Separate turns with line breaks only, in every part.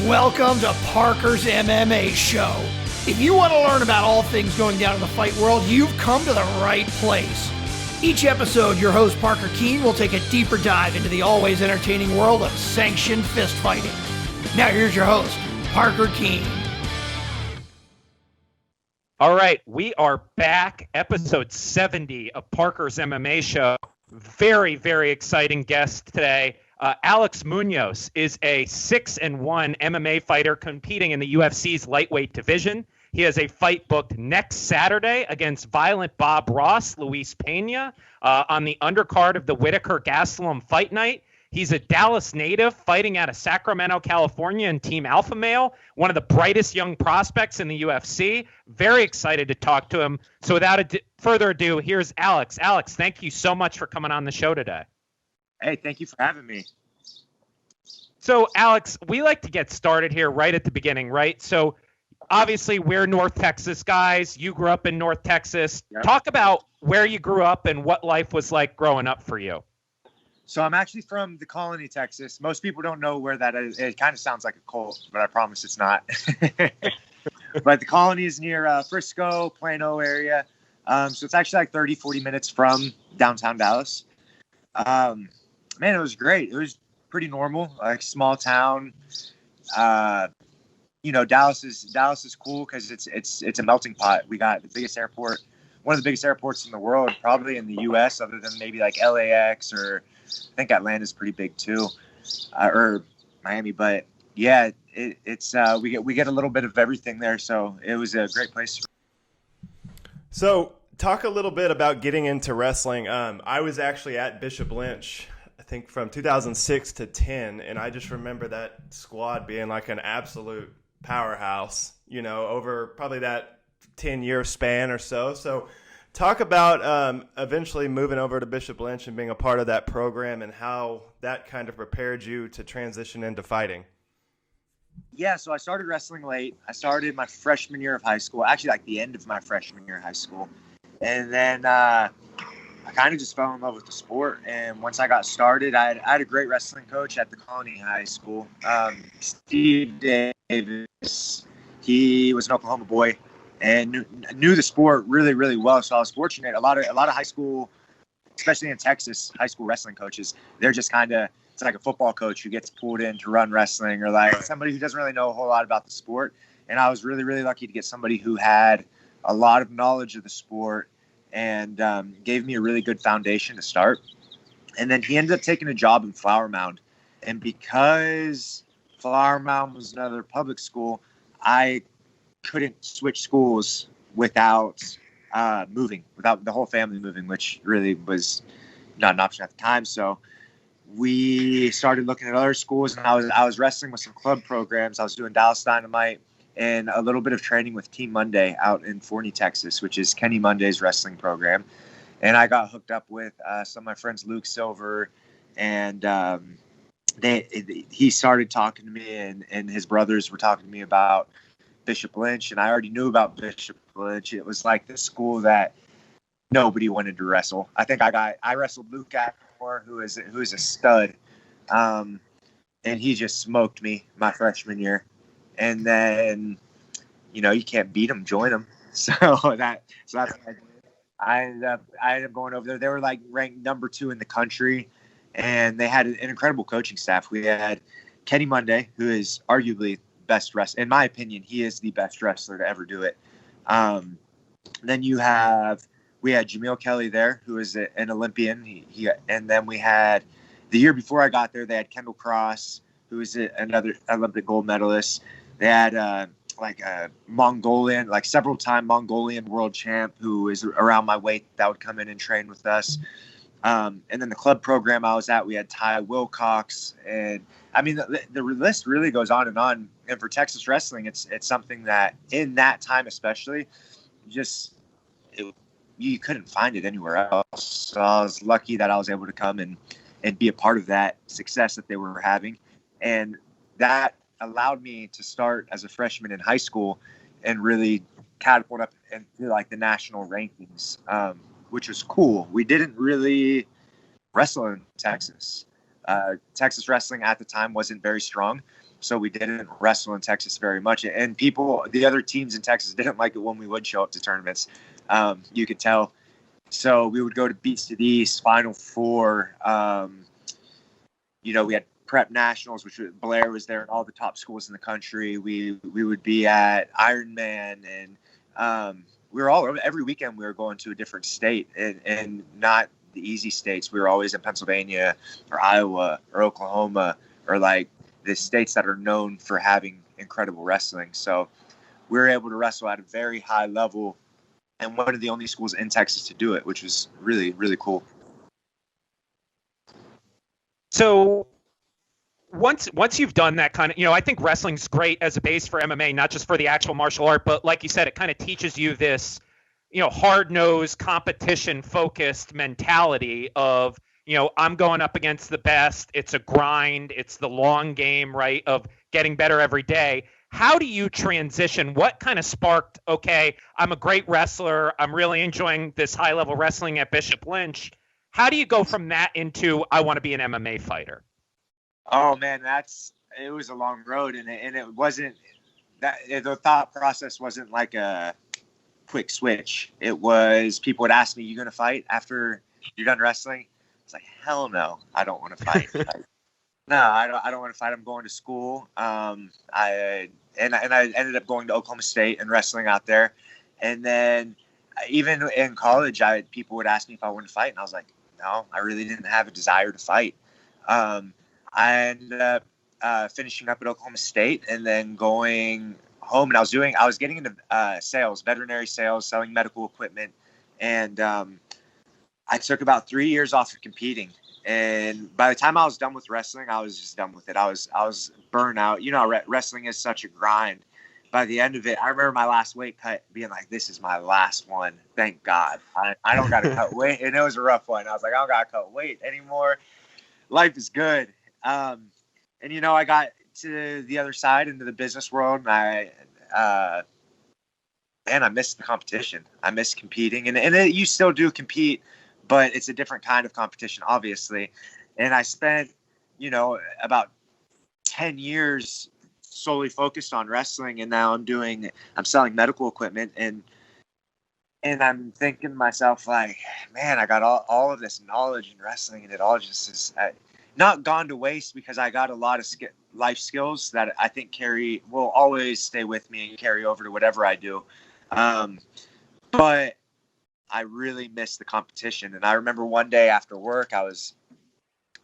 Welcome to Parker's MMA Show. If you want to learn about all things going down in the fight world, you've come to the right place. Each episode, your host Parker Keene will take a deeper dive into the always entertaining world of sanctioned fist fighting. Now here's your host, Parker Keene.
All right, we are back, episode 70 of Parker's MMA Show. Very, very exciting guest today. Alex Munoz is a 6-1 MMA fighter competing in the UFC's lightweight division. He has a fight booked next Saturday against Violent Bob Ross, Luis Pena, on the undercard of the Whittaker Gastelum Fight Night. He's a Dallas native fighting out of Sacramento, California in Team Alpha Male, one of the brightest young prospects in the UFC. Very excited to talk to him. So without further ado, here's Alex. Alex, thank you so much for coming on the show today.
Hey, thank you for having me.
So, Alex, we like to get started here right at the beginning, right? So, obviously, we're North Texas guys. You grew up in North Texas. Yep. Talk about where you grew up and what life was like growing up for you.
So, I'm actually from the Colony, Texas. Most people don't know where that is. It kind of sounds like a cult, but I promise it's not. But the Colony is near Frisco, Plano area. So, it's actually like 30, 40 minutes from downtown Dallas. Man, it was great. It was pretty normal, like small town. Dallas is cool because it's a melting pot. We got the biggest airport, one of the biggest airports in the world, probably in the U.S. other than maybe like LAX, or I think Atlanta's pretty big too, or Miami. But yeah, it's we get a little bit of everything there, so it was a great place.
So talk a little bit about getting into wrestling. I was actually at Bishop Lynch, I think from 2006 to 10, and I just remember that squad being like an absolute powerhouse, over probably that 10-year span or so. So talk about eventually moving over to Bishop Lynch and being a part of that program and how that kind of prepared you to transition into fighting.
Yeah, so I started wrestling late. I started my freshman year of high school, actually like the end of my freshman year of high school. And then I kind of just fell in love with the sport. And once I got started, I had a great wrestling coach at the Colony High School, Steve Davis. He was an Oklahoma boy and knew the sport really, really well. So I was fortunate. A lot of high school, especially in Texas, high school wrestling coaches, they're just kind of, it's like a football coach who gets pulled in to run wrestling, or like somebody who doesn't really know a whole lot about the sport. And I was really, really lucky to get somebody who had a lot of knowledge of the sport and gave me a really good foundation to start. And then he ended up taking a job in Flower Mound. And because Flower Mound was another public school, I couldn't switch schools without moving, without the whole family moving, which really was not an option at the time. So we started looking at other schools, and I was wrestling with some club programs. I was doing Dallas Dynamite and a little bit of training with Team Monday out in Forney, Texas, which is Kenny Monday's wrestling program. And I got hooked up with some of my friends, Luke Silver, and he started talking to me, and his brothers were talking to me about Bishop Lynch, and I already knew about Bishop Lynch. It was like the school that nobody wanted to wrestle. I think I wrestled Luke Atmore, who is a stud, and he just smoked me my freshman year. And then, you can't beat them, join them. So that's what I did. I ended up going over there. They were like ranked number 2 in the country, and they had an incredible coaching staff. We had Kenny Monday, who is arguably best wrestler. In my opinion, he is the best wrestler to ever do it. Then we had Jameel Kelly there, who is an Olympian. And then we had, the year before I got there, they had Kendall Cross, who is another Olympic gold medalist. They had a Mongolian, like several-time Mongolian world champ who is around my weight that would come in and train with us. And then the club program I was at, we had Ty Wilcox. And I mean, the list really goes on. And for Texas wrestling, it's something that in that time especially, you couldn't find it anywhere else. So I was lucky that I was able to come and be a part of that success that they were having. And that allowed me to start as a freshman in high school and really catapult up into like the national rankings, which was cool. We didn't really wrestle in Texas. Texas wrestling at the time wasn't very strong. so we didn't wrestle in Texas very much. And the other teams in Texas didn't like it when we would show up to tournaments. You could tell. So we would go to Beats to the East, Final Four. We had Prep Nationals, which Blair was there, and all the top schools in the country. We would be at Ironman, and we were all over. Every weekend we were going to a different state, and not the easy states. We were always in Pennsylvania or Iowa or Oklahoma, or like the states that are known for having incredible wrestling. So we were able to wrestle at a very high level, and one of the only schools in Texas to do it, which was really, really cool.
So once you've done that kind of, I think wrestling's great as a base for MMA, not just for the actual martial art, but like you said, it kind of teaches you this, hard-nosed, competition-focused mentality of, I'm going up against the best. It's a grind. It's the long game, right, of getting better every day. How do you transition? What kind of sparked, okay, I'm a great wrestler. I'm really enjoying this high-level wrestling at Bishop Lynch. How do you go from that into, I want to be an MMA fighter?
Oh, man, it was a long road, and it wasn't that the thought process wasn't like a quick switch. It was, people would ask me, you going to fight after you're done wrestling? It's like, hell no, I don't want to fight. No, I don't want to fight. I'm going to school. I ended up going to Oklahoma State and wrestling out there. And then even in college, people would ask me if I wanted to fight, and I was like, no, I really didn't have a desire to fight. I ended up finishing up at Oklahoma State and then going home, and I was getting into sales, veterinary sales, selling medical equipment, and I took about 3 years off of competing. And by the time I was done with wrestling, I was just done with it. I was burnt out. Wrestling is such a grind. By the end of it, I remember my last weight cut being like, this is my last one. Thank God. I don't got to cut weight. And it was a rough one. I was like, I don't got to cut weight anymore. Life is good. I got to the other side, into the business world, and I missed the competition. I missed competing. And you still do compete, but it's a different kind of competition, obviously. And I spent, about 10 years solely focused on wrestling, and now I'm selling medical equipment, and I'm thinking to myself, like, man, I got all of this knowledge in wrestling, and it all just is not gone to waste, because I got a lot of life skills that I think will always stay with me and carry over to whatever I do. But I really missed the competition. And I remember one day after work, I was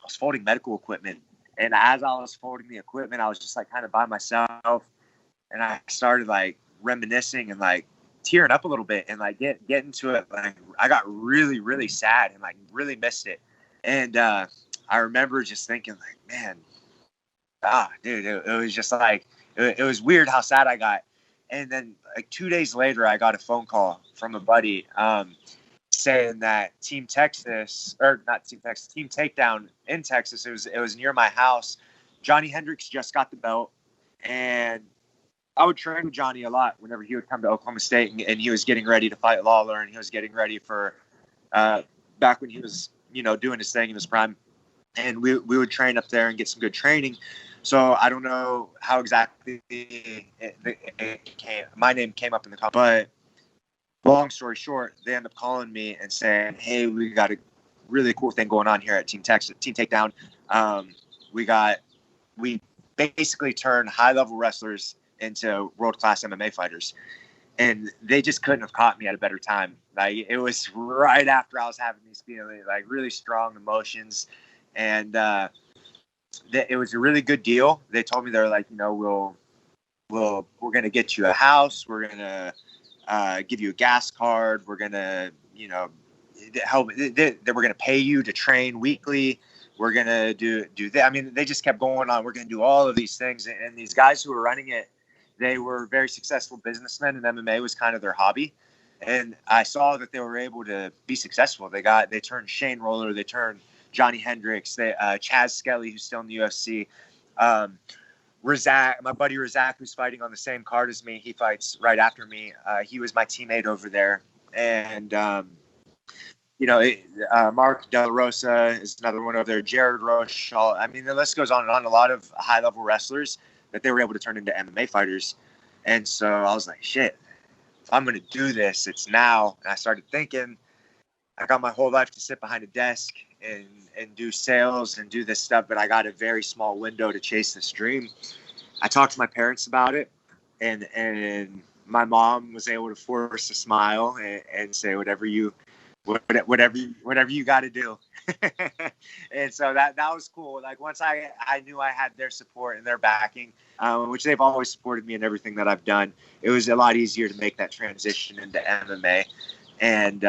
folding medical equipment. And as I was folding the equipment, I was just like kind of by myself. And I started like reminiscing and like tearing up a little bit and like get into it. Like I got really, really sad and like really missed it. And I remember just thinking like, man, dude, it was just like, it was weird how sad I got. And then like 2 days later, I got a phone call from a buddy saying that Team Takedown in Texas, it was near my house. Johnny Hendricks just got the belt, and I would train with Johnny a lot whenever he would come to Oklahoma State, and he was getting ready to fight Lawler, and he was getting ready for back when he was doing his thing in his prime, and we would train up there and get some good training. So I don't know how exactly my name came up in the comment, but long story short, they end up calling me and saying, hey, we got a really cool thing going on here at Team Takedown. We basically turn high-level wrestlers into world-class MMA fighters. And they just couldn't have caught me at a better time. Like, it was right after I was having these feelings, like really strong emotions. And it was a really good deal. They told me, they're like, we're going to get you a house. We're going to give you a gas card. We're going to, help. We're going to pay you to train weekly. We're going to do that. I mean, they just kept going on. We're going to do all of these things. And these guys who were running it, they were very successful businessmen, and MMA was kind of their hobby. And I saw that they were able to be successful. They turned Shane Roller. They turned Johnny Hendricks, Chaz Skelly, who's still in the UFC. Razak, my buddy Razak, who's fighting on the same card as me. He fights right after me. He was my teammate over there. And, Mark De La Rosa is another one over there. Jared Roche. I mean, the list goes on and on. A lot of high-level wrestlers that they were able to turn into MMA fighters. And so I was like, shit, if I'm going to do this, it's now. And I started thinking, I got my whole life to sit behind a desk and do sales and do this stuff, but I got a very small window to chase this dream. I talked to my parents about it, and my mom was able to force a smile and say, whatever you got to do. And so that was cool. Like once I knew I had their support and their backing, which they've always supported me in everything that I've done, it was a lot easier to make that transition into MMA. And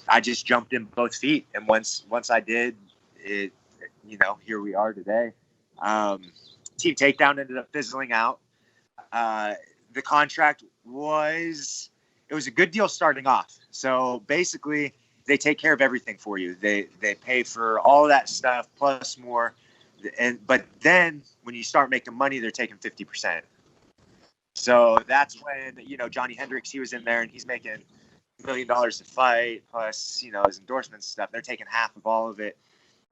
I just jumped in both feet. And once I did, it, here we are today. Team Takedown ended up fizzling out. The contract was a good deal starting off. So basically, they take care of everything for you. They pay for all that stuff plus more. But then when you start making money, they're taking 50%. So that's when, Johnny Hendricks, he was in there and he's making $1 million a fight plus, his endorsements and stuff. They're taking half of all of it.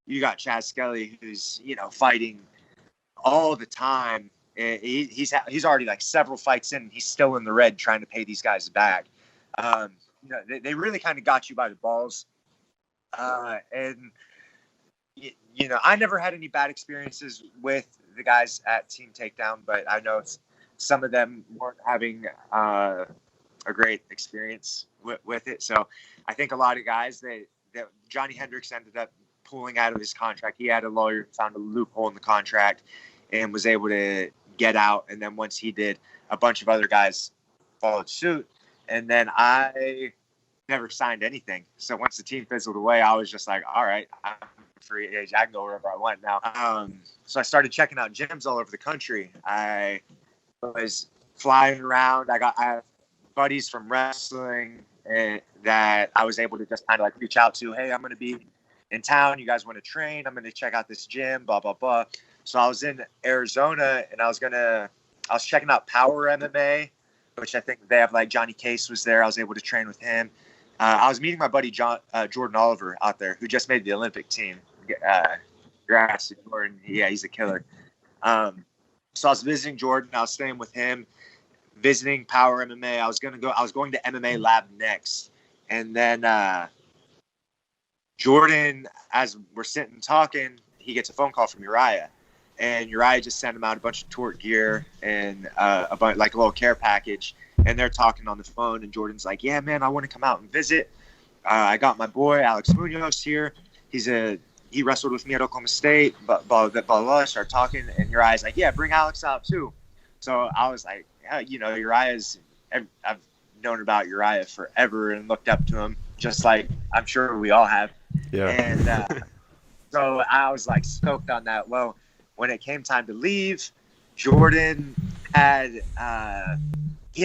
You got Chaz Skelly, who's, fighting all the time. He's already like several fights in and he's still in the red trying to pay these guys back. They really kind of got you by the balls. And I never had any bad experiences with the guys at Team Takedown, but I know some of them weren't having a great experience with it. So I think a lot of guys that Johnny Hendricks ended up pulling out of his contract. He had a lawyer, found a loophole in the contract and was able to get out. And then once he did, a bunch of other guys followed suit. And then I never signed anything. So once the team fizzled away, I was just like, all right, I'm free agent. I can go wherever I want now. So I started checking out gyms all over the country. I was flying around. I have buddies from wrestling that I was able to just kind of like reach out to. Hey, I'm going to be in town. You guys want to train? I'm going to check out this gym, blah, blah, blah. So I was in Arizona and I was checking out Power MMA, which I think they have, like Johnny Case was there. I was able to train with him. I was meeting my buddy Jordan Oliver out there, who just made the Olympic team. Grass Jordan, yeah, he's a killer. So I was visiting Jordan. I was staying with him, visiting Power MMA. I was going to MMA Lab next, and then Jordan, as we're sitting talking, he gets a phone call from Uriah. And Uriah just sent him out a bunch of tort gear and a little care package. And they're talking on the phone. And Jordan's like, yeah, man, I want to come out and visit. I got my boy, Alex Munoz, here. He wrestled with me at Oklahoma State. Blah, start talking. And Uriah's like, yeah, bring Alex out too. So I was like, I've known about Uriah forever and looked up to him, just like I'm sure we all have. Yeah. And so I was like stoked on that. Well, when it came time to leave, Jordan had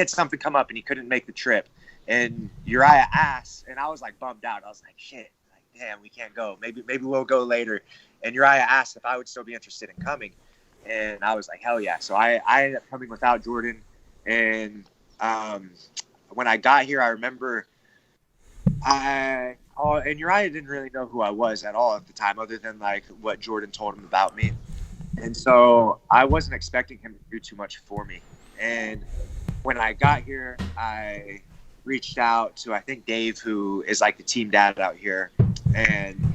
something come up and he couldn't make the trip. And Uriah asked, and I was like bummed out. I was like, shit, like, damn, we can't go. Maybe we'll go later. And Uriah asked if I would still be interested in coming. And I was like, hell yeah. So I ended up coming without Jordan. And when I got here, I remember and Uriah didn't really know who I was at all at the time, other than like what Jordan told him about me. And so I wasn't expecting him to do too much for me. And when I got here, I reached out to, I think, Dave, who is like the team dad out here. And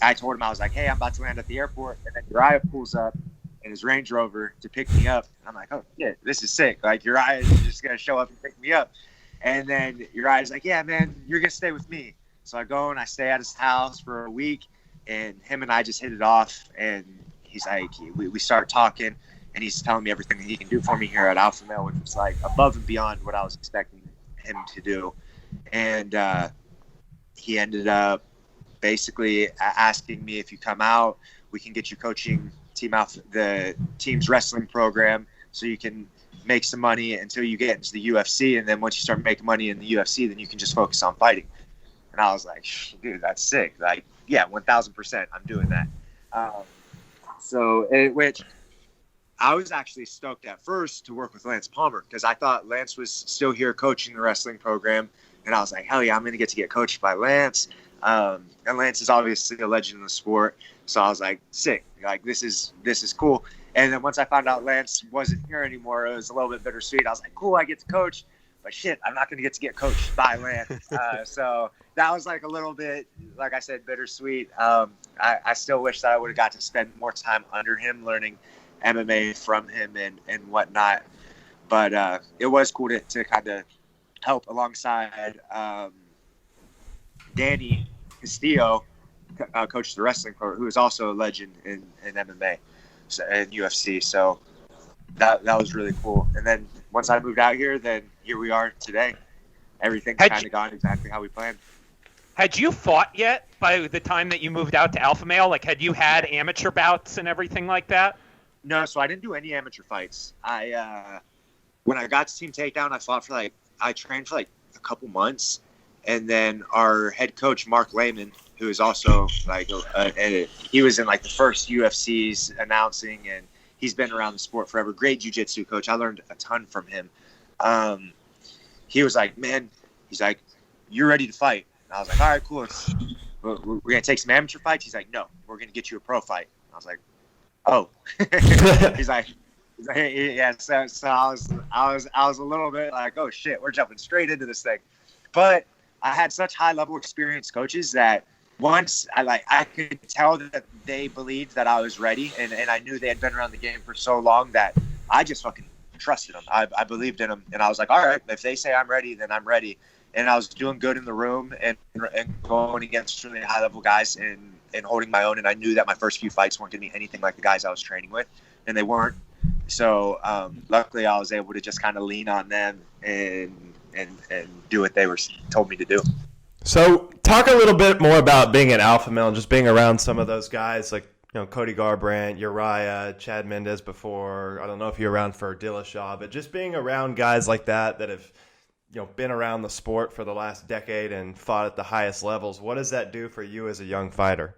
I told him, I was like, hey, I'm about to land at the airport. And then Uriah pulls up in his Range Rover to pick me up. I'm like, oh, shit, this is sick. Like, Uriah is just going to show up and pick me up. And then Uriah's like, yeah, man, you're going to stay with me. So I go and I stay at his house for a week. And him and I just hit it off, and he's like, we start talking, and he's telling me everything that he can do for me here at Alpha Male, which was like above and beyond what I was expecting him to do. And he ended up basically asking me, if you come out, we can get you coaching the team's wrestling program so you can make some money until you get into the UFC. And then once you start making money in the UFC, then you can just focus on fighting. And I was like, dude, that's sick. Like, yeah, 1,000%, I'm doing that. Which I was actually stoked at first to work with Lance Palmer, because I thought Lance was still here coaching the wrestling program. And I was like, hell yeah, I'm going to get coached by Lance. And Lance is obviously a legend in the sport. So I was like, sick. Like, this is cool. And then once I found out Lance wasn't here anymore, it was a little bit bittersweet. I was like, cool, I get to coach, but shit, I'm not going to get coached by Lance. So that was like a little bit, like I said, bittersweet. I still wish that I would have got to spend more time under him, learning MMA from him and whatnot. But it was cool to kind of help alongside Danny Castillo, coach the wrestling pro, who is also a legend in MMA and UFC. So that was really cool. And then once I moved out here, then here we are today. Everything's kind of gone exactly how we planned.
Had you fought yet by the time that you moved out to Alpha Male? Like, had you had amateur bouts and everything like that?
No, so I didn't do any amateur fights. When I got to Team Takedown, I trained for like a couple months. And then our head coach, Mark Lehman, who is also like, he was in like the first UFCs announcing, and he's been around the sport forever. Great jiu-jitsu coach. I learned a ton from him. He was like, man, he's like, you're ready to fight. And I was like, all right, cool. We're going to take some amateur fights. He's like, no, we're going to get you a pro fight. I was like, oh. he's like, yeah. So I was a little bit like, oh shit, we're jumping straight into this thing. But I had such high level experienced coaches that once I could tell that they believed that I was ready, and I knew they had been around the game for so long that I just fucking trusted them. I believed in them, and I was like, all right, if they say I'm ready, then I'm ready. And I was doing good in the room and going against really high level guys and holding my own. And I knew that my first few fights weren't going to be anything like the guys I was training with, and they weren't. So luckily, I was able to just kind of lean on them and do what they were told me to do.
So talk a little bit more about being an alpha male and just being around some of those guys like, you know, Cody Garbrandt, Uriah, Chad Mendez before. I don't know if you're around for Dillashaw, but just being around guys like that have, you know, been around the sport for the last decade and fought at the highest levels. What does that do for you as a young fighter?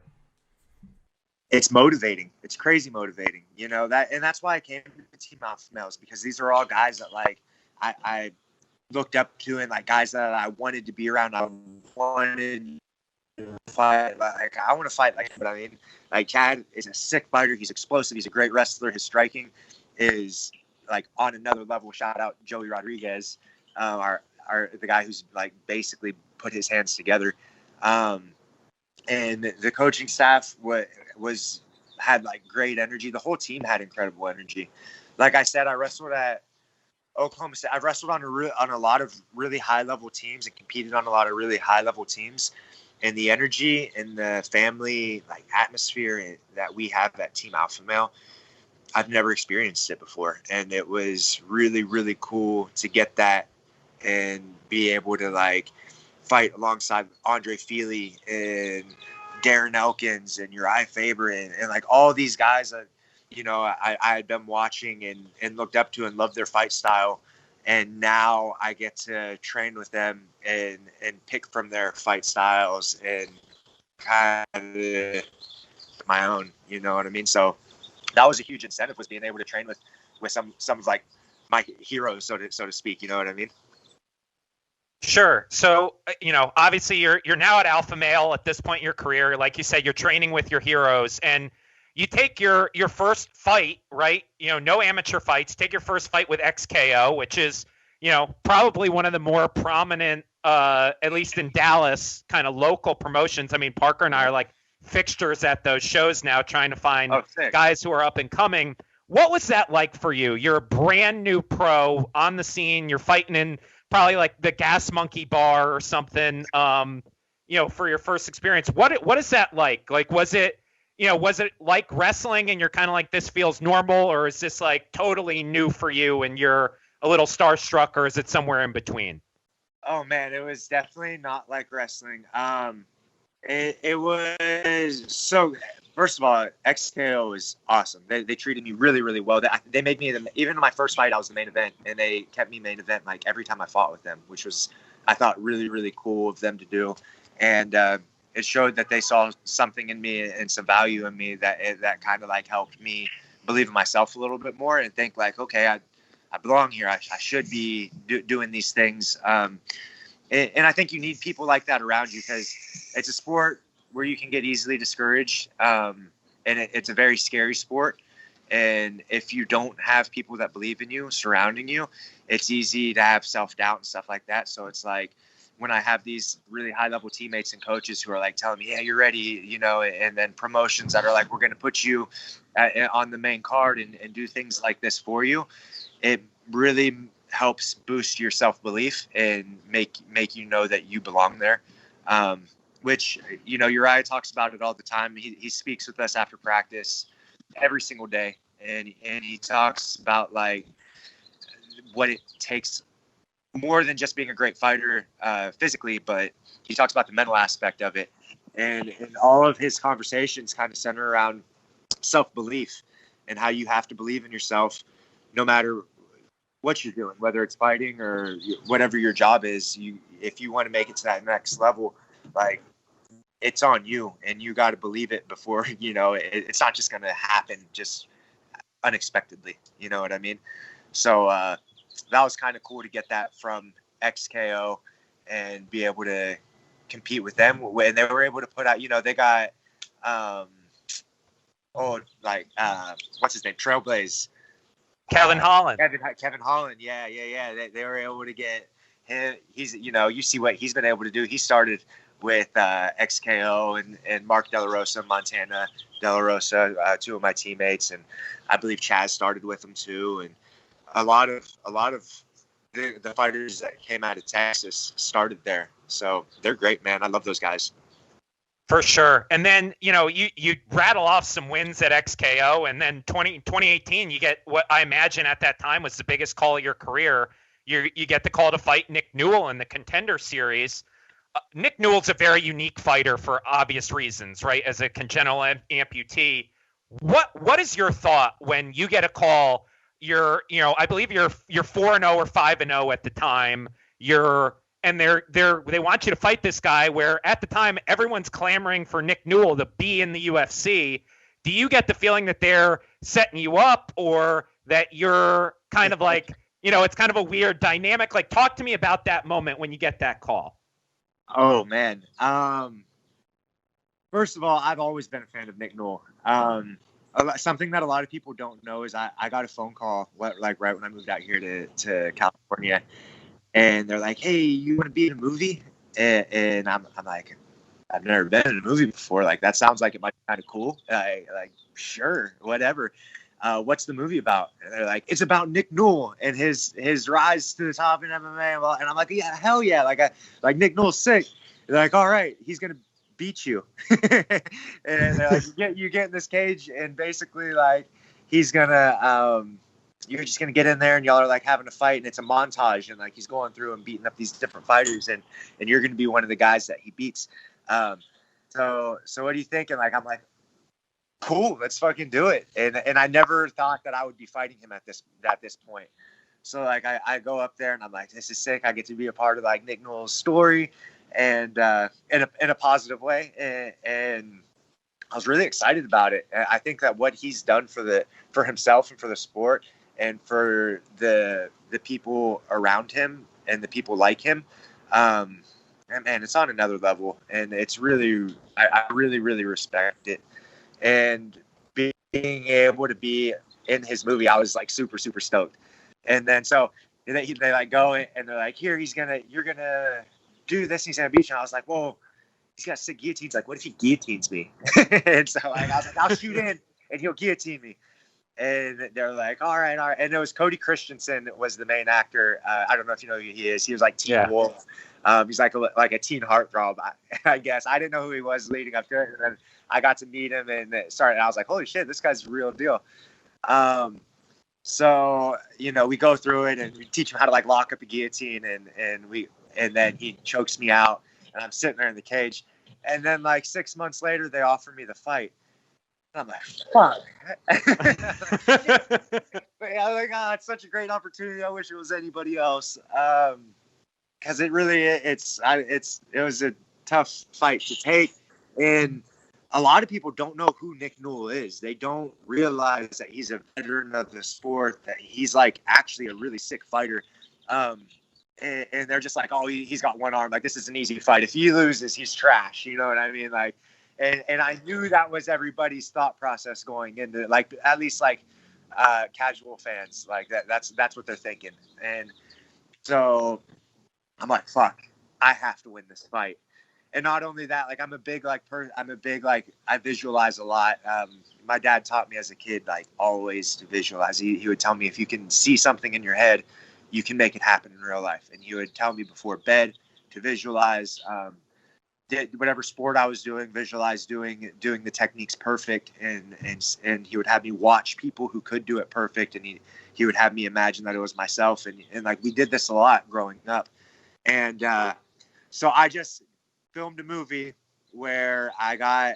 It's motivating. It's crazy motivating, you know, that's why I came to Team Alpha Males, because these are all guys that like I looked up to and like guys that I wanted to be around. I wanted to fight. Like I want to fight like, but I mean, like Chad is a sick fighter. He's explosive. He's a great wrestler. His striking is like on another level. Shout out Joey Rodriguez, the guy who's like basically put his hands together. And the coaching staff had like great energy. The whole team had incredible energy. Like I said, I wrestled at Oklahoma State. I've wrestled on a lot of really high level teams and competed on a lot of really high level teams. And the energy and the family like atmosphere that we have at Team Alpha Male, I've never experienced it before. And it was really, really cool to get that and be able to like fight alongside Andre Feely and Darren Elkins and Uriah Faber and like all these guys that, you know, I had been watching and looked up to and loved their fight style. And now I get to train with them and pick from their fight styles and kind of my own, you know what I mean? So that was a huge incentive, was being able to train with some of like my heroes, so to speak, you know what I mean?
Sure. So, you know, obviously you're now at Alpha Male at this point in your career. Like you said, you're training with your heroes, and you take your first fight, right? You know, no amateur fights. Take your first fight with XKO, which is, you know, probably one of the more prominent, at least in Dallas, kind of local promotions. I mean, Parker and I are like fixtures at those shows now, trying to find guys who are up and coming. What was that like for you? You're a brand new pro on the scene. You're fighting in probably like the Gas Monkey Bar or something, you know, for your first experience. What is that like? Like, was it like wrestling and you're kind of like, this feels normal, or is this like totally new for you and you're a little starstruck, or is it somewhere in between?
Oh man, it was definitely not like wrestling. It was so. First of all, XKO was awesome. They treated me really, really well. They made me, even in my first fight, I was the main event, and they kept me main event like every time I fought with them, which was, I thought, really, really cool of them to do. And it showed that they saw something in me and some value in me that kind of like helped me believe in myself a little bit more and think like, okay, I belong here. I should be doing these things. And I think you need people like that around you, because it's a sport where you can get easily discouraged, and it's a very scary sport. And if you don't have people that believe in you surrounding you, it's easy to have self-doubt and stuff like that. So it's like when I have these really high-level teammates and coaches who are like telling me, yeah, you're ready, you know, and then promotions that are like, we're going to put you on the main card and do things like this for you, it really helps boost your self-belief and make you know that you belong there. Which, you know, Uriah talks about it all the time. He speaks with us after practice every single day. And he talks about like what it takes more than just being a great fighter physically, but he talks about the mental aspect of it. And all of his conversations kind of center around self-belief and how you have to believe in yourself no matter what you're doing, whether it's fighting or whatever your job is. If you want to make it to that next level, like, it's on you, and you got to believe it before, you know, it's not just going to happen just unexpectedly. You know what I mean? So that was kind of cool to get that from XKO and be able to compete with them when they were able to put out, you know, they got, what's his name? Trailblaze.
Kevin Holland.
Kevin Holland. Yeah. They were able to get him. He's, you know, you see what he's been able to do. He started with XKO and Mark De La Rosa, Montana De La Rosa, two of my teammates, and I believe Chaz started with him too. And a lot of the fighters that came out of Texas started there. So they're great, man. I love those guys.
For sure. And then, you know, you rattle off some wins at XKO, and then 2018, you get what I imagine at that time was the biggest call of your career. You get the call to fight Nick Newell in the Contender Series. Nick Newell's a very unique fighter for obvious reasons, right? As a congenital amputee. What is your thought when you get a call? I believe you're 4-0 or 5-0 at the time. They want you to fight this guy where at the time everyone's clamoring for Nick Newell to be in the UFC. Do you get the feeling that they're setting you up, or that you're kind of like, you know, it's kind of a weird dynamic? Like, talk to me about that moment when you get that call.
Oh man. First of all, I've always been a fan of Nick Newell. Something that a lot of people don't know is I got a phone call right when I moved out here to California, and they're like, "Hey, you want to be in a movie?" And I'm like, "I've never been in a movie before. Like, that sounds like it might be kind of cool. Like, sure, whatever. What's the movie about?" And they're like, "It's about Nick Newell and his rise to the top in MMA." And I'm like, "Yeah, hell yeah! Like Nick Newell's sick." They're like, "All right, he's gonna beat you." And they're like, you get in this cage, and basically like he's gonna you're just gonna get in there, and y'all are like having a fight, and it's a montage, and like he's going through and beating up these different fighters, and you're gonna be one of the guys that he beats. So what do you think? And like I'm like, cool, let's fucking do it. And I never thought that I would be fighting him at this point. So like I go up there, and I'm like, this is sick. I get to be a part of like Nick Newell's story, and in a positive way. And I was really excited about it. And I think that what he's done for himself and for the sport and for the people around him and the people like him, and man, it's on another level. And it's really, I really, really respect it. And being able to be in his movie, I was like super, super stoked. And then so they like go and they're like, "Here, you're gonna do this. He's gonna beat you." And I was like, "Whoa, he's got sick guillotines. Like, what if he guillotines me?" And so like, I was like, "I'll shoot in and he'll guillotine me." And they're like, all right. And it was Cody Christensen was the main actor. I don't know if you know who he is. He was like Teen Wolf. He's like a teen heartthrob, I guess. I didn't know who he was leading up to it. And then I got to meet him and I was like, holy shit, this guy's the real deal. So, you know, we go through it and we teach him how to like lock up a guillotine and then he chokes me out and I'm sitting there in the cage. And then like 6 months later, they offer me the fight. And I'm like, fuck. I'm like, oh, it's such a great opportunity. I wish it was anybody else. Because it really, it was a tough fight to take. And a lot of people don't know who Nick Newell is. They don't realize that he's a veteran of the sport, that he's like actually a really sick fighter. And they're just like, oh, he's got one arm. Like, this is an easy fight. If he loses, he's trash. You know what I mean? Like, and I knew that was everybody's thought process going into, like, at least like casual fans. Like that's what they're thinking. And so I'm like, fuck, I have to win this fight. And not only that, like I visualize a lot. My dad taught me as a kid, like always to visualize. He would tell me, if you can see something in your head, you can make it happen in real life. And he would tell me before bed to visualize, whatever sport I was doing, visualize doing the techniques perfect. And he would have me watch people who could do it perfect. And he would have me imagine that it was myself. And like, we did this a lot growing up. And so I just filmed a movie where I got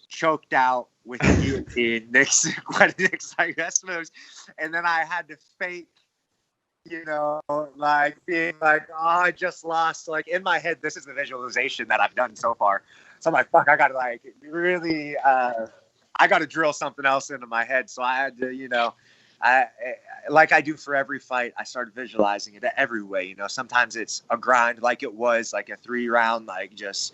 choked out with a guillotine next like Alex Munoz, and then I had to fake, like being like, oh, I just lost. Like in my head, this is the visualization that I've done so far. So I'm like, fuck, I gotta like really, I gotta drill something else into my head. So I had to, like I do for every fight, I started visualizing it every way. Sometimes it's a grind, like it was like a 3-round, like just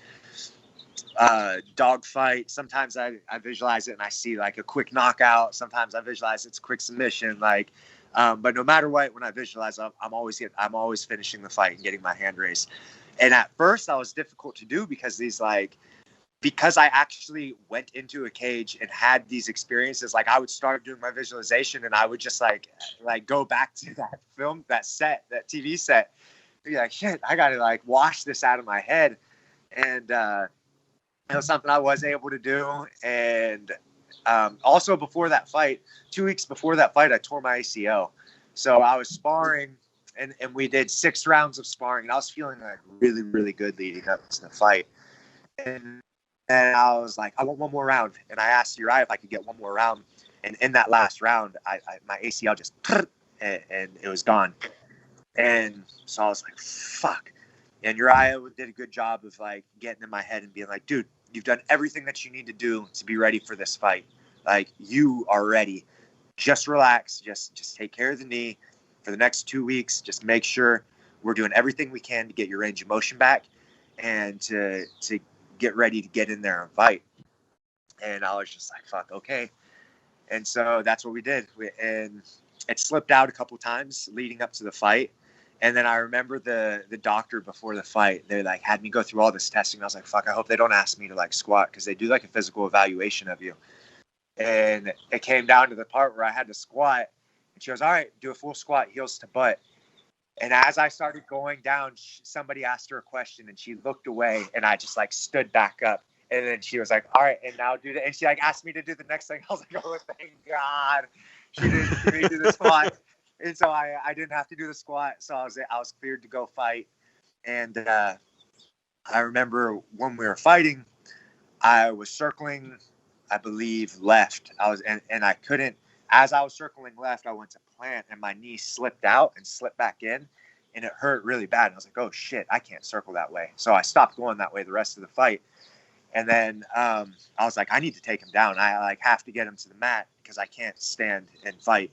dog fight. Sometimes I visualize it and I see like a quick knockout. Sometimes I visualize it's a quick submission. Like, but no matter what, when I visualize, I'm always finishing the fight and getting my hand raised. And at first, that was difficult to do because because I actually went into a cage and had these experiences, like I would start doing my visualization and I would just like go back to that that TV set, be like, shit, I got to like wash this out of my head. And it was something I was able to do. And also before that fight, 2 weeks before that fight, I tore my ACL. So I was sparring and we did 6 rounds of sparring and I was feeling like really, really good leading up to the fight. And I was like, I want one more round. And I asked Uriah if I could get one more round. And in that last round, my ACL just, and it was gone. And so I was like, fuck. And Uriah did a good job of like getting in my head and being like, dude, you've done everything that you need to do to be ready for this fight. Like, you are ready. Just relax. Just take care of the knee for the next 2 weeks. Just make sure we're doing everything we can to get your range of motion back and to get ready to get in there and fight. And I was just like, fuck, okay. And so that's what we did. And it slipped out a couple times leading up to the fight. And then I remember the doctor before the fight, they like had me go through all this testing. I was like, fuck, I hope they don't ask me to like squat, because they do like a physical evaluation of you. And it came down to the part where I had to squat. And she goes, all right, do a full squat, heels to butt. And as I started going down, somebody asked her a question and she looked away and I just like stood back up. And then she was like, all right, and now do that. And she like asked me to do the next thing. I was like, oh, thank God. She didn't do the squat. And so I didn't have to do the squat. So I was cleared to go fight. And I remember when we were fighting, I was circling, I believe, left. And I couldn't, as I was circling left, I went to plant and my knee slipped out and slipped back in, and it hurt really bad. And I was like, oh shit, I can't circle that way. So I stopped going that way the rest of the fight. And then I was like, I need to take him down. I like have to get him to the mat because I can't stand and fight.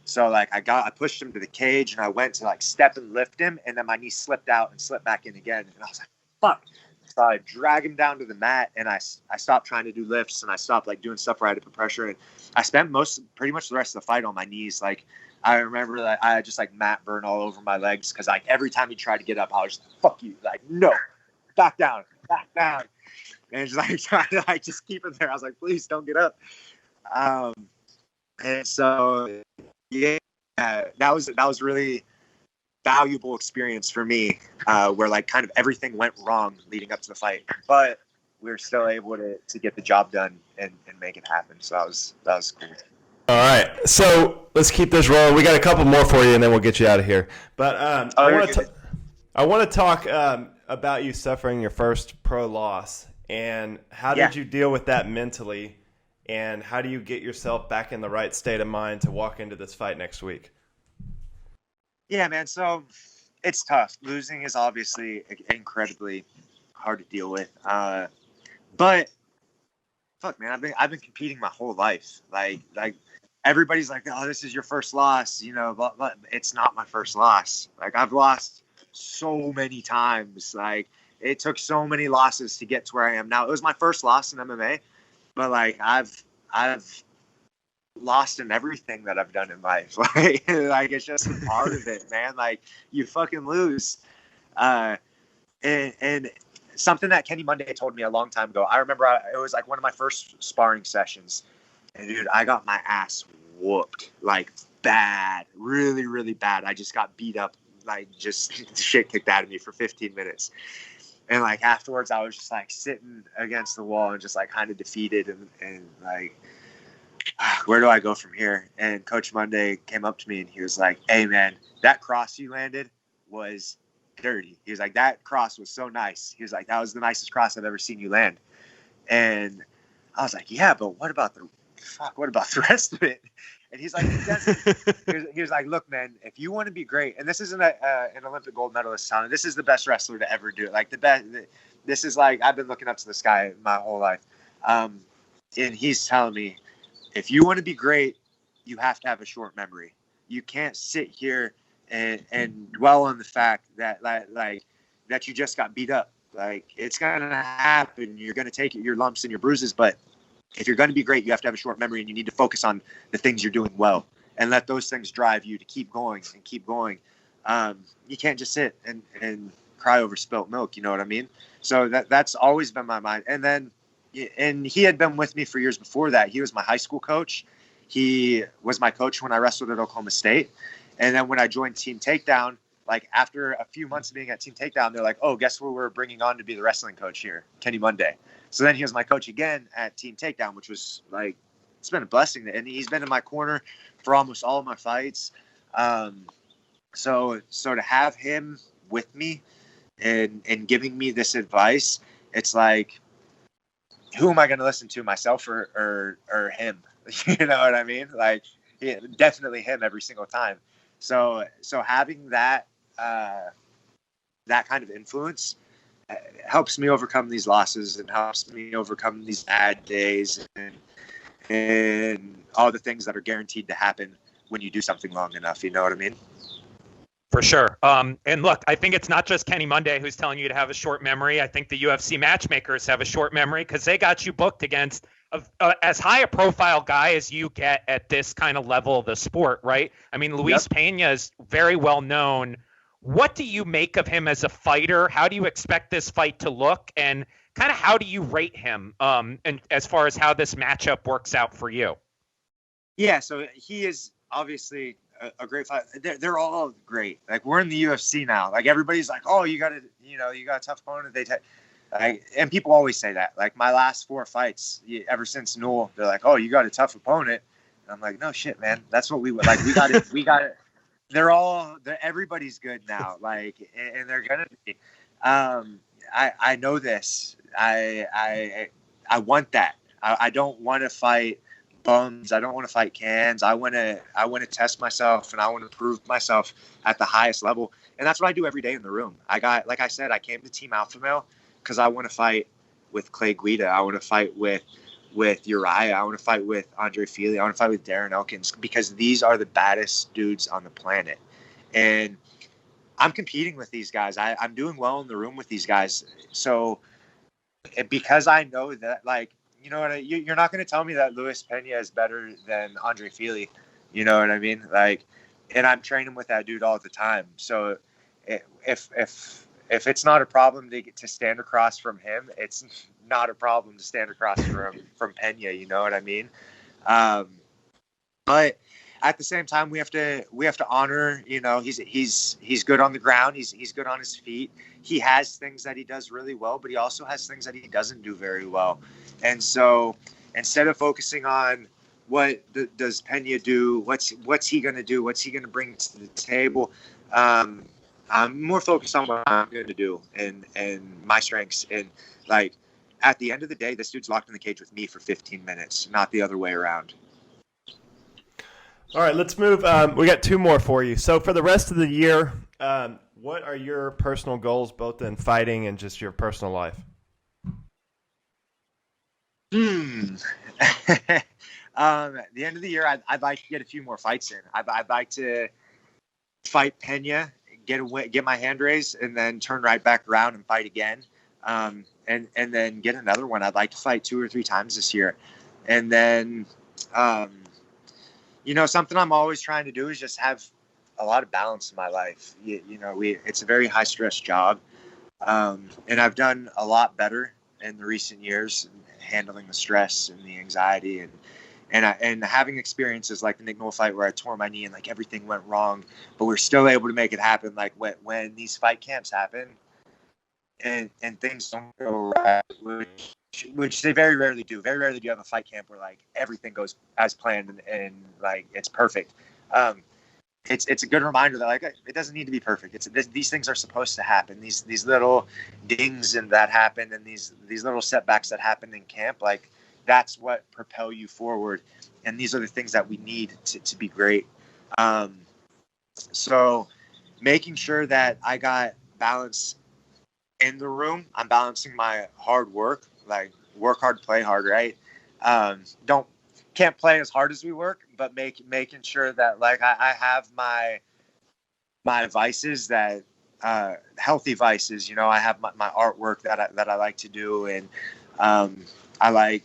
So like I pushed him to the cage and I went to like step and lift him, and then my knee slipped out and slipped back in again. And I was like, fuck. So I dragged him down to the mat, and I stopped trying to do lifts, and I stopped like doing stuff where I had to put pressure. And I spent pretty much the rest of the fight on my knees. Like I remember that I just like mat burn all over my legs, because like every time he tried to get up, I was just like, fuck you, like no, back down. And just like trying to like just keep it there. I was like, please don't get up. And so yeah, that was really valuable experience for me, where like kind of everything went wrong leading up to the fight, but we were still able to get the job done and make it happen. So that was cool.
All right, so let's keep this rolling. We got a couple more for you, and then we'll get you out of here. But I want to talk about you suffering your first pro loss, and how did you deal with that mentally, and how do you get yourself back in the right state of mind to walk into this fight next week?
Yeah, man. So it's tough. Losing is obviously incredibly hard to deal with. But fuck, man, I've been competing my whole life. Like everybody's like, oh, this is your first loss, but it's not my first loss. Like I've lost so many times. Like it took so many losses to get to where I am now. It was my first loss in MMA, but like I've lost in everything that I've done in life. Like it's just a part of it, man. Like you fucking lose. And something that Kenny Monday told me a long time ago. I remember it was like one of my first sparring sessions, and dude, I got my ass whooped like bad, really, really bad. I just got beat up, like just shit kicked out of me for 15 minutes. And like afterwards, I was just like sitting against the wall and just like kind of defeated and like, where do I go from here? And Coach Monday came up to me and he was like, "Hey man, that cross you landed was dirty." He was like, "That cross was so nice." He was like, "That was the nicest cross I've ever seen you land." And I was like, "Yeah, but what about the rest of it?" And he's like, he was like, "Look, man, if you want to be great," and this isn't an Olympic gold medalist telling, this is the best wrestler to ever do it. Like the best. This is like I've been looking up to the sky my whole life, and he's telling me, if you want to be great, you have to have a short memory. You can't sit here and dwell on the fact that that you just got beat up. Like it's gonna happen. You're gonna take your lumps and your bruises, but if you're going to be great, you have to have a short memory, and you need to focus on the things you're doing well and let those things drive you to keep going and keep going. You can't just sit and cry over spilt milk. You know what I mean? So that's always been my mind. And he had been with me for years before that. He was my high school coach. He was my coach when I wrestled at Oklahoma State. And then when I joined Team Takedown, like after a few months of being at Team Takedown, they're like, "Oh, guess what we're bringing on to be the wrestling coach here? Kenny Monday." So then he was my coach again at Team Takedown, which was like, it's been a blessing. And he's been in my corner for almost all of my fights. So to have him with me and giving me this advice, it's like, who am I going to listen to, myself or him? You know what I mean? Like, definitely him every single time. So having that kind of influence helps me overcome these losses and helps me overcome these bad days and all the things that are guaranteed to happen when you do something long enough. You know what I mean?
For sure. And look, I think it's not just Kenny Monday who's telling you to have a short memory. I think the UFC matchmakers have a short memory because they got you booked against as high a profile guy as you get at this kind of level of the sport, right? I mean, Luis Pena is very well known. What do you make of him as a fighter? How do you expect this fight to look? And kind of how do you rate him and as far as how this matchup works out for you?
Yeah, so he is obviously a great fighter. They're all great. Like, we're in the UFC now. Like, everybody's like, "Oh, you got a tough opponent." And people always say that. Like, my last 4 fights, ever since Newell, they're like, "Oh, you got a tough opponent." And I'm like, "No shit, man. That's what we like. We got it. We got it." Everybody's good now. Like, and they're gonna be. I know this. I want that. I don't want to fight bums. I don't want to fight cans. I want to test myself, and I want to prove myself at the highest level. And that's what I do every day in the room. Like I said, I came to Team Alpha Male because I want to fight with Clay Guida. I want to fight with Uriah. I want to fight with Andre Feely. I want to fight with Darren Elkins because these are the baddest dudes on the planet. And I'm competing with these guys. I'm doing well in the room with these guys. So because I know that, like, you know what, you're not going to tell me that Luis Pena is better than Andre Feely. You know what I mean? Like, and I'm training with that dude all the time. So if it's not a problem to stand across from him, it's not a problem to stand across from Pena. You know what I mean? But at the same time, we have to honor. You know, he's good on the ground. He's good on his feet. He has things that he does really well, but he also has things that he doesn't do very well. And so instead of focusing on what does Pena do, what's he going to do, what's he going to bring to the table, I'm more focused on what I'm going to do and my strengths. And like, at the end of the day, this dude's locked in the cage with me for 15 minutes, not the other way around.
All right, let's move. We got 2 more for you. So for the rest of the year, what are your personal goals, both in fighting and just your personal life?
At the end of the year, I'd like to get a few more fights in. I'd like to fight Pena, get my hand raised, and then turn right back around and fight again. And then get another one. I'd like to fight 2 or 3 times this year. And then something I'm always trying to do is just have a lot of balance in my life. It's a very high stress job. And I've done a lot better in the recent years handling the stress and the anxiety and having experiences like the Nick Nolte fight where I tore my knee and like everything went wrong, but we're still able to make it happen. Like when these fight camps happen and things don't go right, which they very rarely do. Very rarely do you have a fight camp where like everything goes as planned and like it's perfect. It's a good reminder that like it doesn't need to be perfect. These things are supposed to happen. These little dings and that happen, and these little setbacks that happen in camp, like that's what propel you forward. And these are the things that we need to be great. So making sure that I got balance in the room. I'm balancing my hard work, like work hard, play hard, right? Can't play as hard as we work, but making sure that like I have my vices that healthy vices. I have my artwork that I like to do, and I like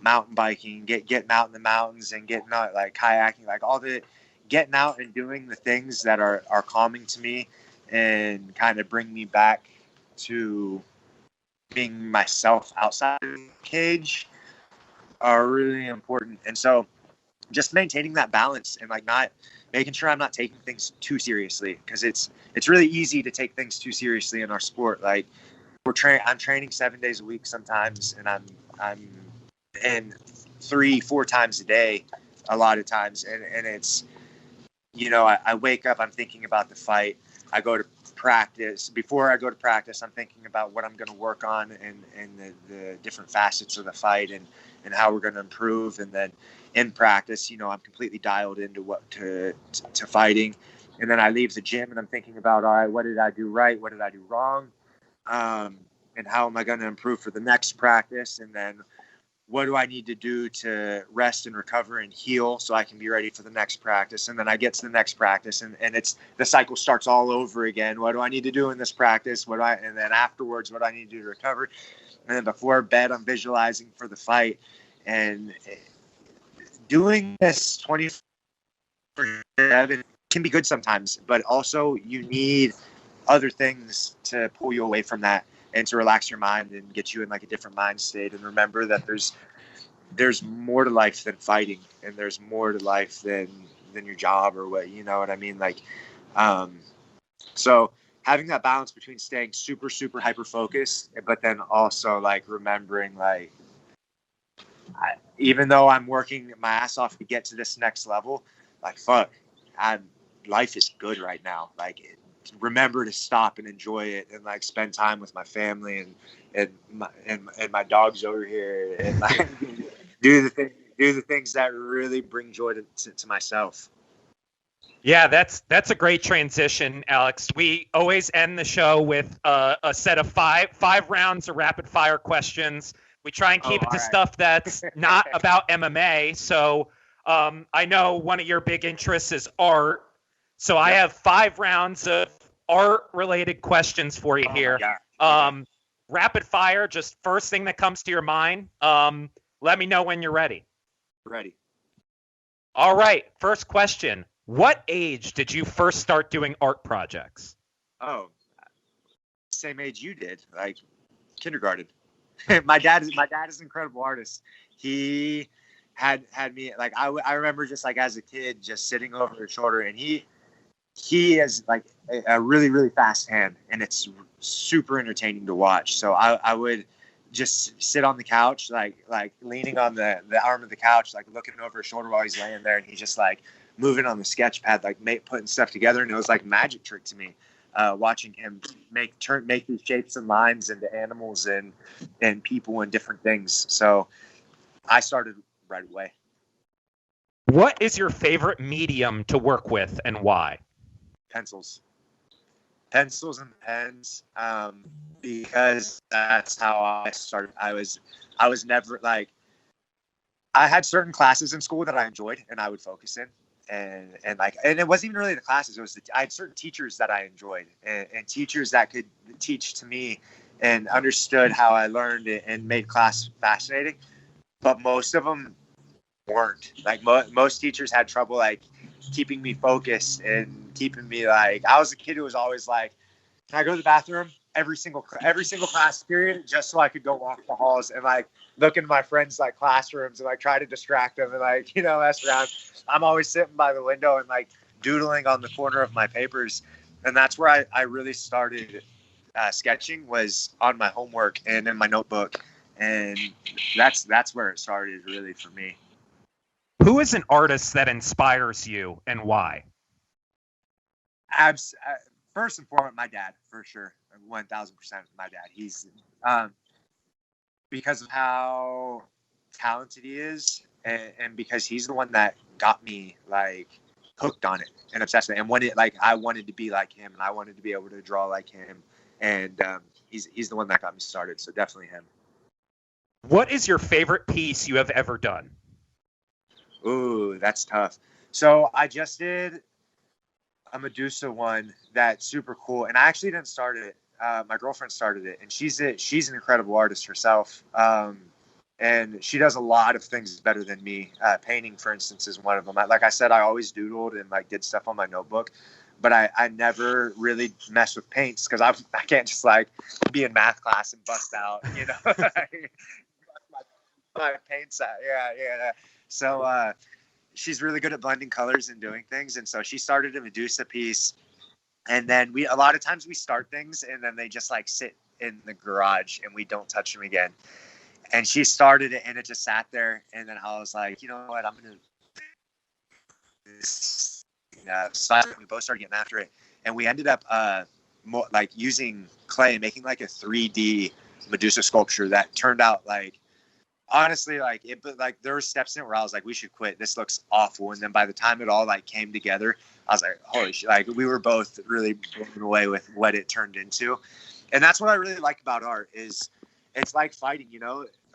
mountain biking, getting out in the mountains and getting out like kayaking, like all the getting out and doing the things that are calming to me and kind of bring me back to being myself outside of the cage are really important. And so just maintaining that balance and like not making sure I'm not taking things too seriously, because it's really easy to take things too seriously in our sport. Like I'm training 7 days a week sometimes, and I'm in 3-4 times a day a lot of times, and it's I wake up, I'm thinking about the fight. I go to practice. Before I go to practice, I'm thinking about what I'm going to work on and the different facets of the fight and how we're going to improve. And then in practice, I'm completely dialed into what to fighting. And then I leave the gym and I'm thinking about, all right, what did I do right? What did I do wrong? And how am I going to improve for the next practice? And then what do I need to do to rest and recover and heal so I can be ready for the next practice? And then I get to the next practice and it's the cycle starts all over again. What do I need to do in this practice? And then afterwards, what do I need to do to recover? And then before bed, I'm visualizing for the fight. And doing this 24/7 can be good sometimes, but also you need other things to pull you away from that and to relax your mind and get you in like a different mind state. And remember that there's more to life than fighting, and there's more to life than your job or what, you know what I mean? Like, so having that balance between staying super, super hyper focused, but then also like remembering like, even though I'm working my ass off to get to this next level, like, fuck, life is good right now. Like, remember to stop and enjoy it and like spend time with my family and my dogs over here and like do the things that really bring joy to myself.
Yeah, that's a great transition, Alex. We always end the show with a set of five rounds of rapid fire questions. We try and keep it to stuff that's not about MMA. So I know one of your big interests is art. So I have 5 rounds of art-related questions for you here. Rapid fire, just first thing that comes to your mind. Let me know when you're ready.
Ready.
All right, first question. What age did you first start doing art projects?
Oh, same age you did, like kindergarten. My dad is an incredible artist. He had me like I remember just like as a kid just sitting over his shoulder, and he has like a really, really fast hand, and it's super entertaining to watch. So I would just sit on the couch, like leaning on the arm of the couch, like looking over his shoulder while he's laying there, and he's just like moving on the sketch pad, like putting stuff together. And it was like a magic trick to me, watching him make these shapes and lines into animals and people and different things. So I started right away.
What is your favorite medium to work with and why?
Pencils and pens, because that's how I started. I was never like, I had certain classes in school that I enjoyed and I would focus in, and it wasn't even really the classes. It was I had certain teachers that I enjoyed and teachers that could teach to me and understood how I learned it and made class fascinating. But most of them weren't. Like most teachers had trouble like keeping me focused and keeping me like, I was a kid who was always like, can I go to the bathroom every single class period just so I could go walk the halls and like look into my friends' like classrooms and like try to distract them and like, mess around. I'm always sitting by the window and like doodling on the corner of my papers. And that's where I really started sketching, was on my homework and in my notebook. And that's where it started really for me.
Who is an artist that inspires you and why?
First and foremost, my dad, for sure. 1,000% my dad. He's because of how talented he is, and because he's the one that got me like hooked on it and obsessed with it. And when it like I wanted to be like him and I wanted to be able to draw like him. And he's the one that got me started. So definitely him.
What is your favorite piece you have ever done?
Ooh, that's tough. So I just did a Medusa one that's super cool, and I actually didn't start it. My girlfriend started it, and she's an incredible artist herself. And she does a lot of things better than me. Painting, for instance, is one of them. Like I said, I always doodled and like did stuff on my notebook, but I never really messed with paints because I can't just like be in math class and bust out, my paints out. Yeah. So she's really good at blending colors and doing things, and so she started a Medusa piece. And then a lot of times we start things and then they just like sit in the garage and we don't touch them again. And she started it and it just sat there. And then I was like, you know what, I'm going to, so we both started getting after it. And we ended up like using clay and making like a 3D Medusa sculpture that turned out like, honestly, like it, but like there were steps in it where I was like, we should quit. This looks awful. And then by the time it all like came together, I was like, holy shit. Like we were both really blown away with what it turned into. And that's what I really like about art is it's like fighting,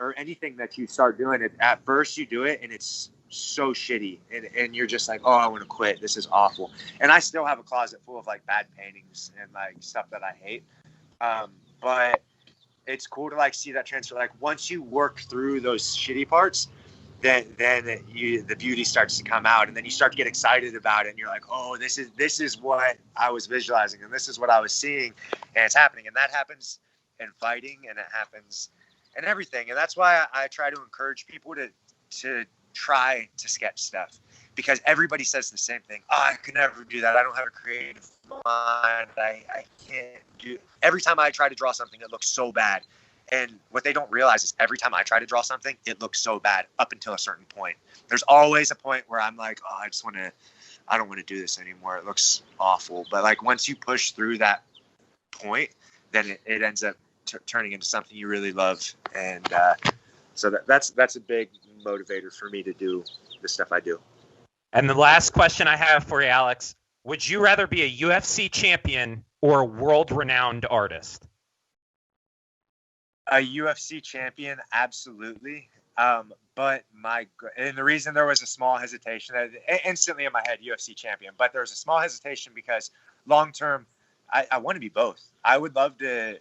or anything that you start doing it. At first you do it and it's so shitty. And you're just like, oh, I want to quit. This is awful. And I still have a closet full of like bad paintings and like stuff that I hate. But it's cool to like see that transfer. Like once you work through those shitty parts, then the beauty starts to come out, and then you start to get excited about it, and you're like, oh, this is what I was visualizing, and this is what I was seeing, and it's happening. And that happens in fighting, and it happens in everything. And that's why I try to encourage people to try to sketch stuff, because everybody says the same thing. Oh, I could never do that. I don't have a creative mind. I can't do. Every time I try to draw something, it looks so bad. And what they don't realize is every time I try to draw something, it looks so bad up until a certain point. There's always a point where I'm like, oh, I don't want to do this anymore. It looks awful. But like once you push through that point, then it ends up turning into something you really love. And so that's a big motivator for me to do the stuff I do.
And the last question I have for you, Alex, would you rather be a UFC champion or a world-renowned artist?
A UFC champion, absolutely. But and the reason there was a small hesitation, instantly in my head, UFC champion, but there was a small hesitation because long-term, I want to be both. I would love to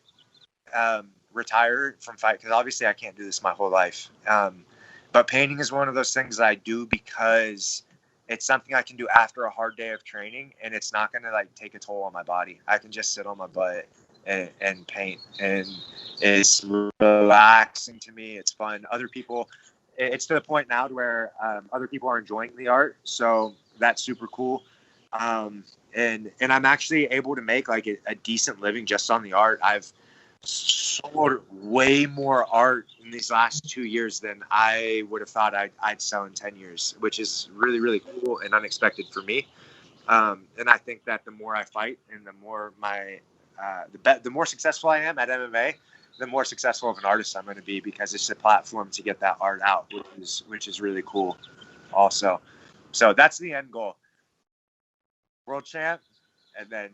retire from fight because obviously I can't do this my whole life. But painting is one of those things that I do because it's something I can do after a hard day of training, and it's not going to like take a toll on my body. I can just sit on my butt and paint, and it's relaxing to me. It's fun. Other people, it's to the point now to where other people are enjoying the art, so that's super cool. And I'm actually able to make like a decent living just on the art. I've sold way more art in these last 2 years than I would have thought I'd sell in 10 years, which is really, really cool and unexpected for me. And I think that the more I fight and the more the more successful I am at MMA, the more successful of an artist I'm going to be, because it's a platform to get that art out, which is really cool also. So that's the end goal. World champ, and then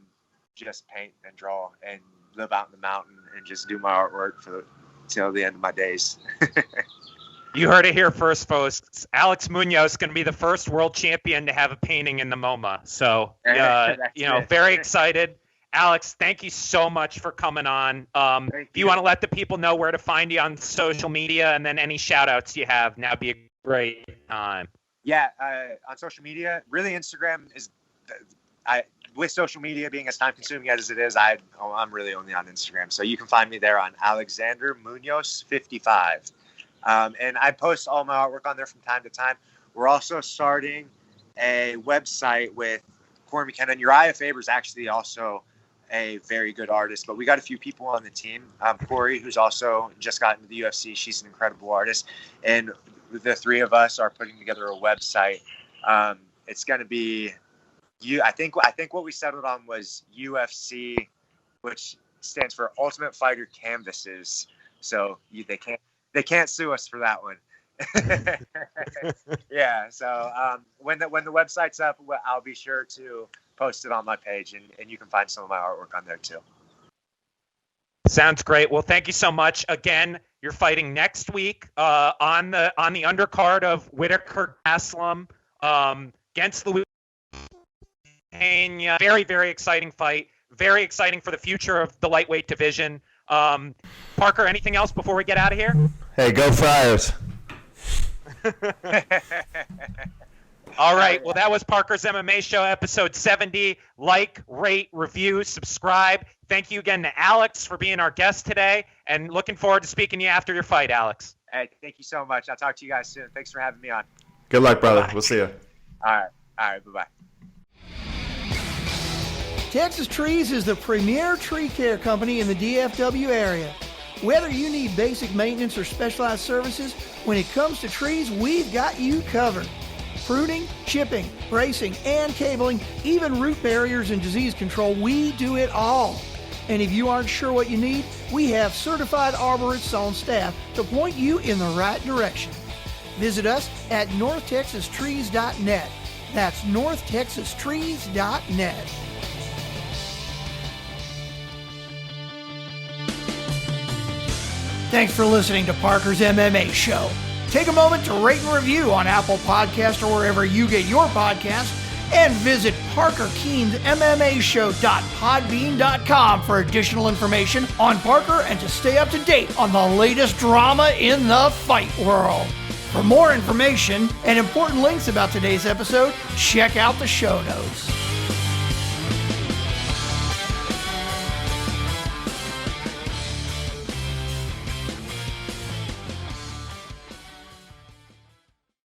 just paint and draw and live out in the mountain and just do my artwork till the end of my days.
You heard it here first, folks. Alex Munoz is going to be the first world champion to have a painting in the MoMA. So, very excited. Alex, thank you so much for coming on. If you want to let the people know where to find you on social media, and then any shout outs you have, now be a Great time.
Yeah, on social media, really Instagram is, with social media being as time consuming as it is, I'm really only on Instagram. So you can find me there on Alexander Munoz 55. And I post all my artwork on there from time to time. We're also starting a website with Corey McKenna, and Uriah Faber is actually also a very good artist, but we got a few people on the team. Corey, who's also just gotten to the UFC, she's an incredible artist, and the three of us are putting together a website. It's going to be I think what we settled on was UFC, which stands for Ultimate Fighter Canvases. So they can't sue us for that one. Yeah. So when the website's up, I'll be sure to post it on my page, and you can find some of my artwork on there too.
Sounds great. Well, thank you so much. Again, you're fighting next week on the undercard of Whittaker Gastelum against Louis Pena. Very, very exciting fight. Very exciting for the future of the lightweight division. Parker, anything else before we get out of here?
Hey, go Friars.
All right. Well, that was Parker's MMA Show, episode 70. Like, rate, review, subscribe. Thank you again to Alex for being our guest today, and looking forward to speaking to you after your fight, Alex.
Hey, thank you so much. I'll talk to you guys soon. Thanks for having me on.
Good luck, brother.
Bye.
We'll see you.
All right. Bye-bye.
Texas Trees is the premier tree care company in the DFW area. Whether you need basic maintenance or specialized services, when it comes to trees, we've got you covered. Pruning, chipping, bracing, and cabling, even root barriers and disease control, we do it all. And if you aren't sure what you need, we have certified arborists on staff to point you in the right direction. Visit us at northtexastrees.net. That's northtexastrees.net. Thanks for listening to Parker's MMA Show. Take a moment to rate and review on Apple Podcasts or wherever you get your podcasts, and visit ParkerKeensMMAShow.podbean.com for additional information on Parker and to stay up to date on the latest drama in the fight world. For more information and important links about today's episode, check out the show notes.